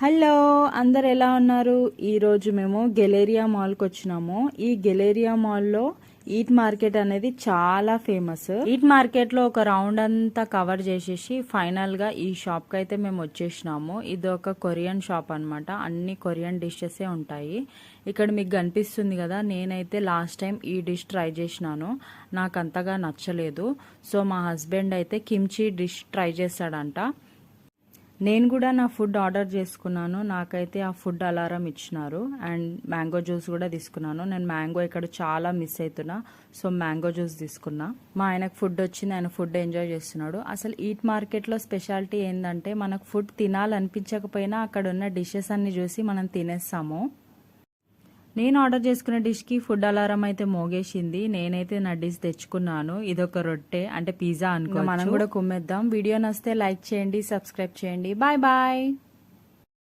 Hello, అందరు ఎలా ఉన్నారు? ఈరోజు మేము గెలేరియా మాల్కి వచ్చినాము. ఈ గెలేరియా మాల్లో ఈట్ మార్కెట్ అనేది చాలా ఫేమస్. ఈట్ మార్కెట్ లో ఒక రౌండ్ అంతా కవర్ చేసేసి ఫైనల్ గా ఈ షాప్ కి అయితే మేము వచ్చేసినాము. ఇది ఒక కొరియన్ షాప్ అన్నమాట. అన్ని కొరియన్ డిషెస్ ఉంటాయి. ఇక్కడ మీకు కనిపిస్తుంది కదా, నేనైతే లాస్ట్ టైం ఈ డిష్ ట్రై చేసినాను. నాకు అంతగా నచ్చలేదు. సో మా హస్బెండ్ అయితే కిమ్చి డిష్ ట్రై చేస్తాడంట. నేను కూడా నా ఫుడ్ ఆర్డర్ చేసుకున్నాను. నాకైతే ఆ ఫుడ్ అలారం ఇచ్చినారు. అండ్ మ్యాంగో జ్యూస్ కూడా తీసుకున్నాను. నేను మ్యాంగో ఇక్కడ చాలా మిస్ అవుతున్నా. సో మ్యాంగో జ్యూస్ తీసుకున్నా. మా ఆయనకు ఫుడ్ వచ్చింది, ఆయన ఫుడ్ ఎంజాయ్ చేస్తున్నాడు. అసలు ఈట్ మార్కెట్లో స్పెషాలిటీ ఏంటంటే, మనకు ఫుడ్ తినాలనిపించకపోయినా అక్కడ ఉన్న డిషెస్ అన్ని చూసి మనం తినేస్తాము. నేను ఆర్డర్ చేసుకున్న డిష్కి ఫుడ్ అలారం అయితే మోగేసింది. నేనైతే నా డిష్ తెచ్చుకున్నాను. ఇదొక రొట్టె, అంటే పిజ్జా అనుకో. మనం కూడా కుమ్మేద్దాం. వీడియో నచ్చితే లైక్ చేయండి, సబ్స్క్రైబ్ చేయండి. Bye bye.